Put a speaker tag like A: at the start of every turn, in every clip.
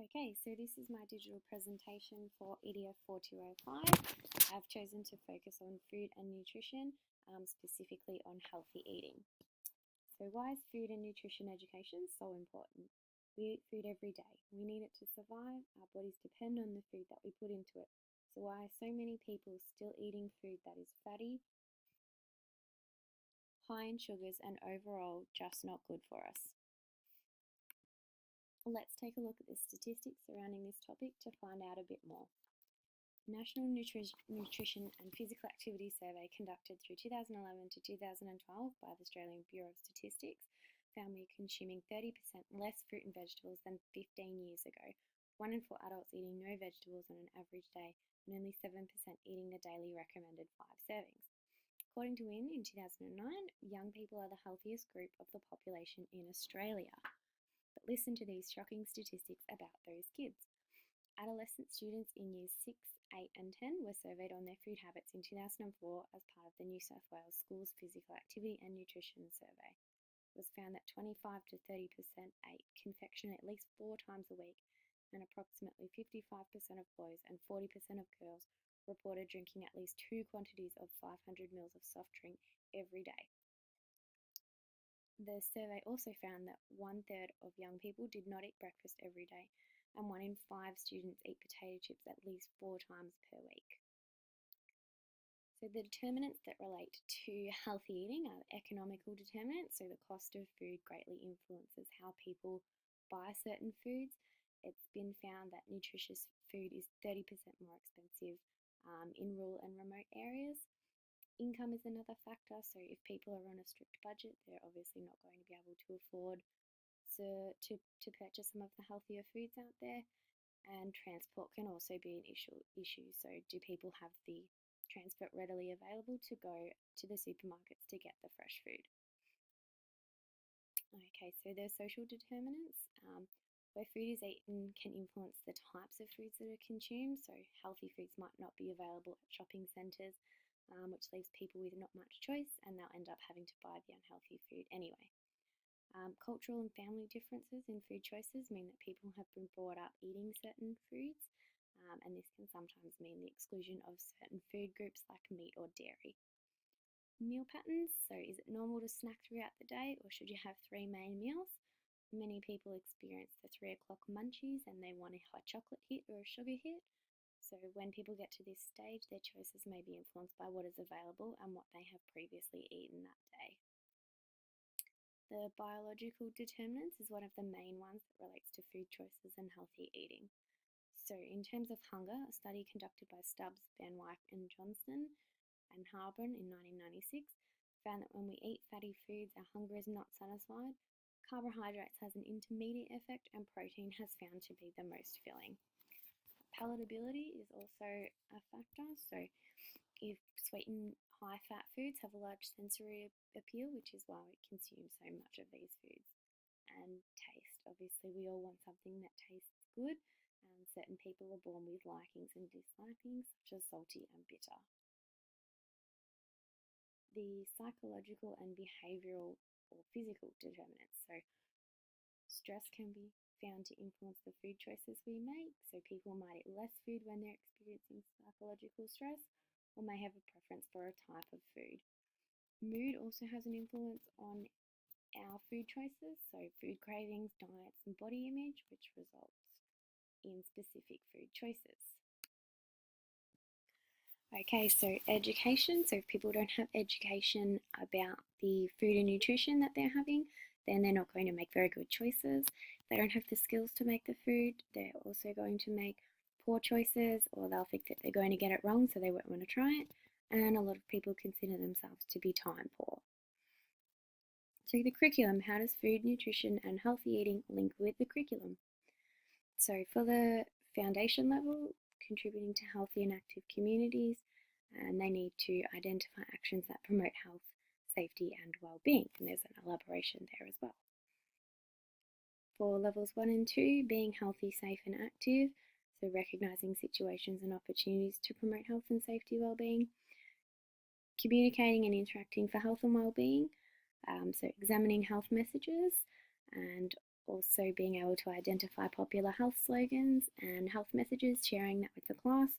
A: Okay, so this is my digital presentation for EDF 4205. I've chosen to focus on food and nutrition, specifically on healthy eating. So why is food and nutrition education so important? We eat food every day. We need it to survive. Our bodies depend on the food that we put into it. So why are so many people still eating food that is fatty, high in sugars, and overall just not good for us? Let's take a look at the statistics surrounding this topic to find out a bit more. National Nutrition and Physical Activity Survey conducted through 2011 to 2012 by the Australian Bureau of Statistics found we are consuming 30% less fruit and vegetables than 15 years ago. 1 in 4 adults eating no vegetables on an average day, and only 7% eating the daily recommended 5 servings. According to WIN in 2009, young people are the healthiest group of the population in Australia. But listen to these shocking statistics about those kids. Adolescent students in years 6, 8 and 10 were surveyed on their food habits in 2004 as part of the New South Wales Schools Physical Activity and Nutrition Survey. It was found that 25 to 30% ate confectionery at least 4 times a week, and approximately 55% of boys and 40% of girls reported drinking at least 2 quantities of 500 ml of soft drink every day. The survey also found that 1/3 of young people did not eat breakfast every day, and 1 in 5 students eat potato chips at least 4 times per week. So the determinants that relate to healthy eating are economical determinants, so the cost of food greatly influences how people buy certain foods. It's been found that nutritious food is 30% more expensive in rural and remote areas. Income is another factor, so if people are on a strict budget, they're obviously not going to be able to afford to purchase some of the healthier foods out there. And transport can also be an issue. So do people have the transport readily available to go to the supermarkets to get the fresh food? Okay, so there's social determinants. Where food is eaten can influence the types of foods that are consumed. So healthy foods might not be available at shopping centres, which leaves people with not much choice, and they'll end up having to buy the unhealthy food anyway. Cultural and family differences in food choices mean that people have been brought up eating certain foods, and this can sometimes mean the exclusion of certain food groups like meat or dairy. Meal patterns, so is it normal to snack throughout the day, or should you have 3 main meals? Many people experience the 3 o'clock munchies and they want a hot chocolate hit or a sugar hit. So when people get to this stage, their choices may be influenced by what is available and what they have previously eaten that day. The biological determinants is one of the main ones that relates to food choices and healthy eating. So in terms of hunger, a study conducted by Stubbs, Van Wyk and Johnson and Harborn in 1996 found that when we eat fatty foods, our hunger is not satisfied. Carbohydrates has an intermediate effect, and protein has found to be the most filling. Palatability is also a factor. So if sweet and high-fat foods have a large sensory appeal, which is why we consume so much of these foods. And taste. Obviously, we all want something that tastes good, and certain people are born with likings and dislikings, such as salty and bitter. The psychological and behavioural or physical determinants. So stress can be found to influence the food choices we make. So people might eat less food when they're experiencing psychological stress, or may have a preference for a type of food. Mood also has an influence on our food choices, so food cravings, diets, and body image, which results in specific food choices. Okay, so education. So if people don't have education about the food and nutrition that they're having, then they're not going to make very good choices. If they don't have the skills to make the food, they're also going to make poor choices, or they'll think that they're going to get it wrong, so they won't want to try it. And a lot of people consider themselves to be time poor. So the curriculum, how does food, nutrition and healthy eating link with the curriculum? So for the foundation level, contributing to healthy and active communities, and they need to identify actions that promote health, safety and well-being, and there's an elaboration there as well. For levels 1 and 2, being healthy, safe and active, so recognising situations and opportunities to promote health and safety well-being. Communicating and interacting for health and well-being, so examining health messages, and also being able to identify popular health slogans and health messages, sharing that with the class,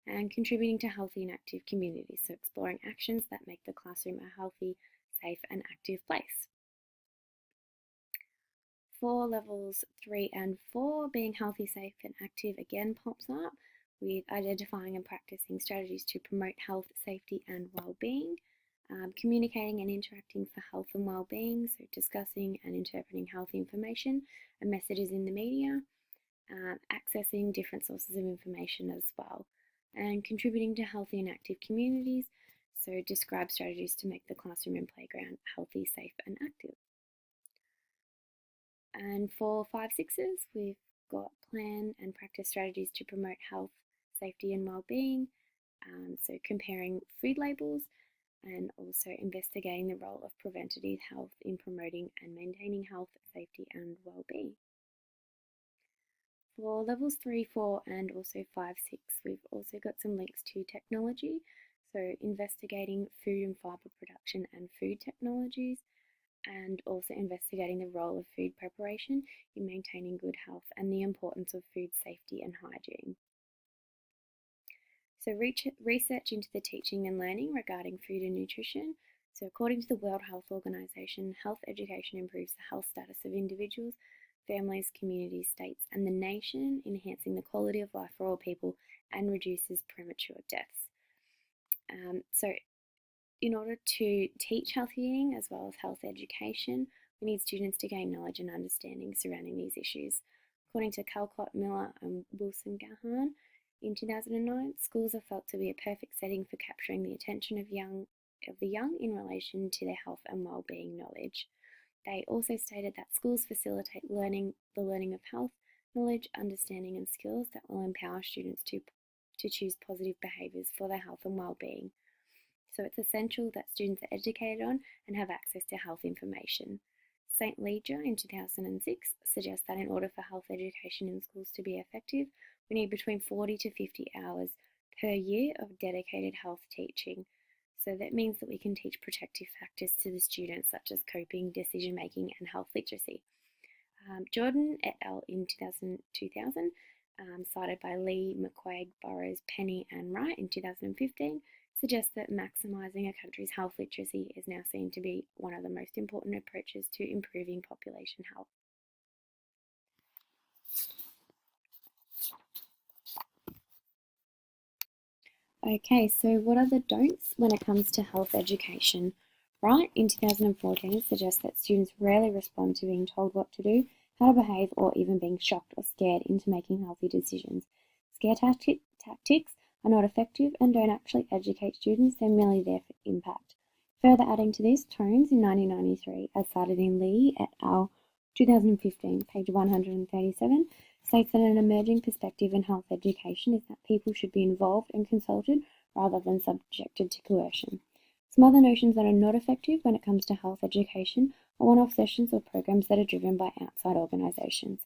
A: and contributing to healthy and active communities, so exploring actions that make the classroom a healthy, safe and active place. For levels 3 and 4, being healthy, safe and active again pops up with identifying and practicing strategies to promote health, safety and well-being, communicating and interacting for health and well-being, so discussing and interpreting health information and messages in the media, accessing different sources of information as well, and contributing to healthy and active communities, so describe strategies to make the classroom and playground healthy, safe and active. And for 5/6s, we've got plan and practice strategies to promote health, safety and well-being, so comparing food labels and also investigating the role of preventative health in promoting and maintaining health, safety and well-being. For levels 3, 4 and also 5/6, we've also got some links to technology, so investigating food and fibre production and food technologies, and also investigating the role of food preparation in maintaining good health and the importance of food safety and hygiene. So research into the teaching and learning regarding food and nutrition. So according to the World Health Organization, health education improves the health status of individuals, families, communities, states and the nation, enhancing the quality of life for all people and reduces premature deaths. So in order to teach healthy eating as well as health education, we need students to gain knowledge and understanding surrounding these issues. According to Calcott, Miller and Wilson-Gahan, in 2009, schools are felt to be a perfect setting for capturing the attention of the young in relation to their health and well-being knowledge. They also stated that schools facilitate the learning of health, knowledge, understanding and skills that will empower students to choose positive behaviours for their health and well-being. So it's essential that students are educated on and have access to health information. St. Leger in 2006 suggests that in order for health education in schools to be effective, we need between 40 to 50 hours per year of dedicated health teaching. So that means that we can teach protective factors to the students such as coping, decision making and health literacy. Jordan et al. In 2000, cited by Lee, McQuaig, Burrows, Penny and Wright in 2015, suggests that maximising a country's health literacy is now seen to be one of the most important approaches to improving population health. Okay, so what are the don'ts when it comes to health education? Wright in 2014 suggests that students rarely respond to being told what to do, how to behave, or even being shocked or scared into making healthy decisions. Scare tactics are not effective and don't actually educate students, they're merely there for impact. Further adding to this, Tones in 1993, as cited in Lee et al. 2015, page 137, states that an emerging perspective in health education is that people should be involved and consulted rather than subjected to coercion. Some other notions that are not effective when it comes to health education are one-off sessions or programs that are driven by outside organisations.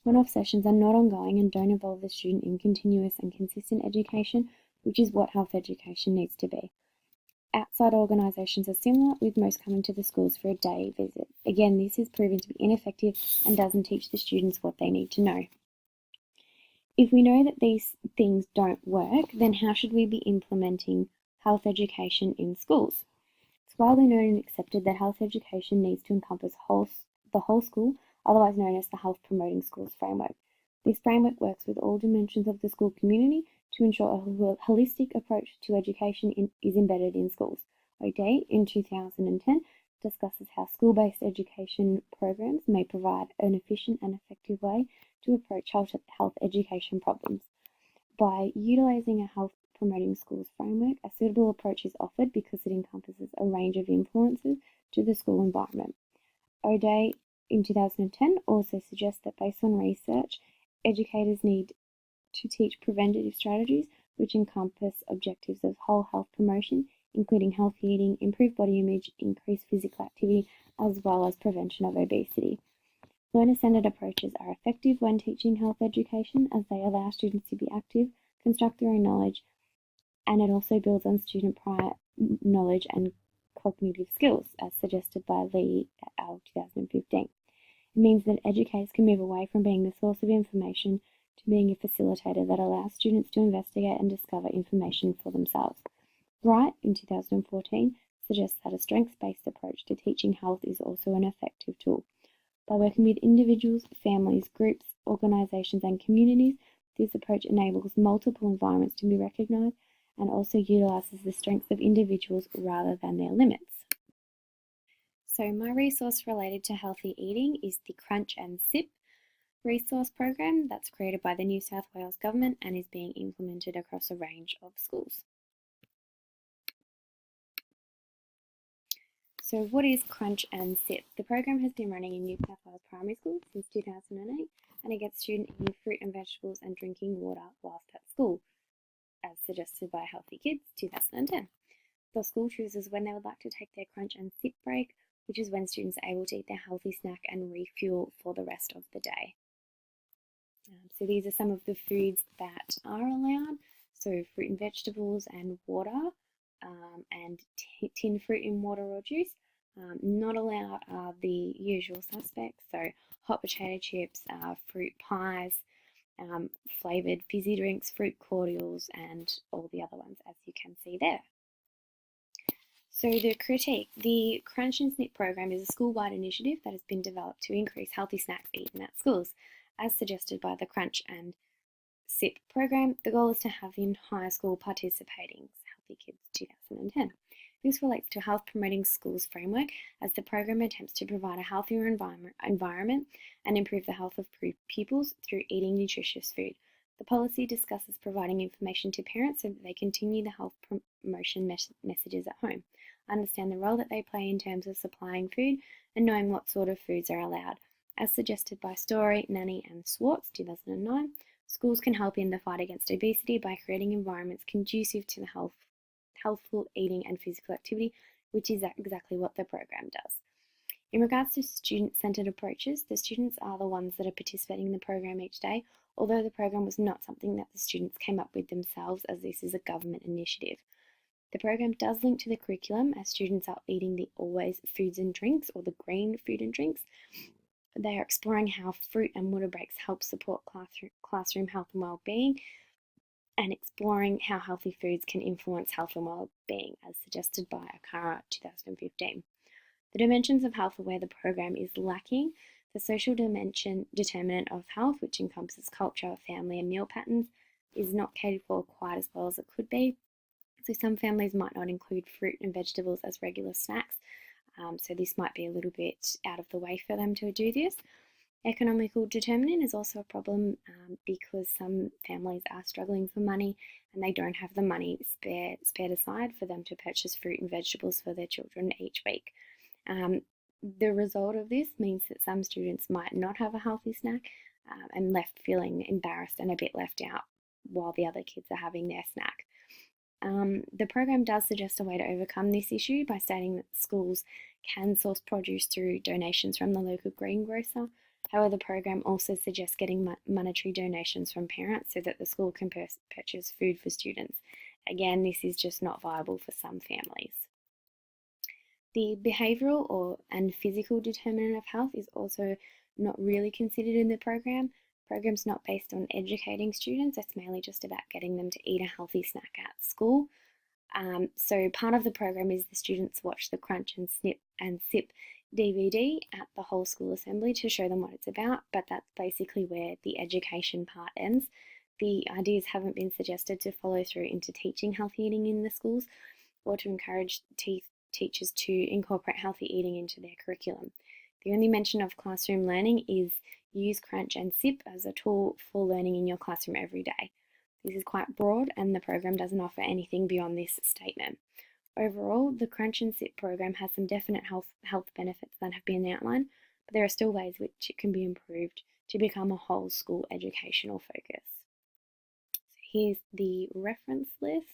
A: One-off sessions are not ongoing and don't involve the student in continuous and consistent education, which is what health education needs to be. Outside organisations are similar, with most coming to the schools for a day visit. Again, this is proven to be ineffective and doesn't teach the students what they need to know. If we know that these things don't work, then how should we be implementing health education in schools? It's widely known and accepted that health education needs to encompass the whole school, otherwise known as the Health Promoting Schools Framework. This framework works with all dimensions of the school community to ensure a holistic approach to education is embedded in schools. O'Day, in 2010, discusses how school-based education programs may provide an efficient and effective way to approach health education problems. By utilising a health promoting schools framework, a suitable approach is offered because it encompasses a range of influences to the school environment. O'Day in 2010 also suggests that based on research, educators need to teach preventative strategies which encompass objectives of whole health promotion, including healthy eating, improved body image, increased physical activity, as well as prevention of obesity. Learner-centered approaches are effective when teaching health education as they allow students to be active, construct their own knowledge, and it also builds on student prior knowledge and cognitive skills, as suggested by Lee et al. 2015. It means that educators can move away from being the source of information to being a facilitator that allows students to investigate and discover information for themselves. Wright, in 2014, suggests that a strengths-based approach to teaching health is also an effective tool. By working with individuals, families, groups, organisations and communities, this approach enables multiple environments to be recognised and also utilises the strengths of individuals rather than their limits. So my resource related to healthy eating is the Crunch and Sip resource program that's created by the New South Wales Government and is being implemented across a range of schools. So what is Crunch and Sip? The program has been running in New South Wales primary schools since 2008 and it gets students eating fruit and vegetables and drinking water whilst at school, as suggested by Healthy Kids 2010. The school chooses when they would like to take their Crunch and Sip break, which is when students are able to eat their healthy snack and refuel for the rest of the day. So these are some of the foods that are allowed. So fruit and vegetables and water and tinned fruit in water or juice. Not allowed are the usual suspects, so hot potato chips, fruit pies, flavoured fizzy drinks, fruit cordials and all the other ones as you can see there. So the critique, the Crunch and Snip program is a school-wide initiative that has been developed to increase healthy snacks eaten at schools. As suggested by the Crunch and Sip program, the goal is to have the entire school participating, Healthy Kids 2010. This relates to Health Promoting Schools framework as the program attempts to provide a healthier environment and improve the health of pupils through eating nutritious food. The policy discusses providing information to parents so that they continue the health promotion messages at home, understand the role that they play in terms of supplying food, and knowing what sort of foods are allowed. As suggested by Story, Nanny and Swartz 2009, schools can help in the fight against obesity by creating environments conducive to the healthful eating and physical activity, which is exactly what the program does. In regards to student-centered approaches, the students are the ones that are participating in the program each day, although the program was not something that the students came up with themselves as this is a government initiative. The program does link to the curriculum as students are eating the Always Foods and Drinks or the green food and drinks. They are exploring how fruit and water breaks help support classroom health and well-being and exploring how healthy foods can influence health and well-being as suggested by Akara 2015. The dimensions of health are where the program is lacking. The social determinant of health, which encompasses culture, family and meal patterns, is not catered for quite as well as it could be. So some families might not include fruit and vegetables as regular snacks, so this might be a little bit out of the way for them to do this. Economical determinant is also a problem because some families are struggling for money and they don't have the money spared aside for them to purchase fruit and vegetables for their children each week. The result of this means that some students might not have a healthy snack and left feeling embarrassed and a bit left out while the other kids are having their snack. The program does suggest a way to overcome this issue by stating that schools can source produce through donations from the local greengrocer. However, the program also suggests getting monetary donations from parents so that the school can purchase food for students. Again, this is just not viable for some families. The behavioural and physical determinant of health is also not really considered in the program. The program's not based on educating students, it's mainly just about getting them to eat a healthy snack at school. So part of the program is the students watch the Crunch and Snip and Sip DVD at the whole school assembly to show them what it's about, but that's basically where the education part ends. The ideas haven't been suggested to follow through into teaching healthy eating in the schools or to encourage teachers to incorporate healthy eating into their curriculum. The only mention of classroom learning is use Crunch and Sip as a tool for learning in your classroom every day. This is quite broad and the program doesn't offer anything beyond this statement. Overall, the Crunch and Sip program has some definite health benefits that have been outlined, but there are still ways which it can be improved to become a whole school educational focus. So here's the reference list.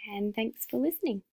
A: And thanks for listening.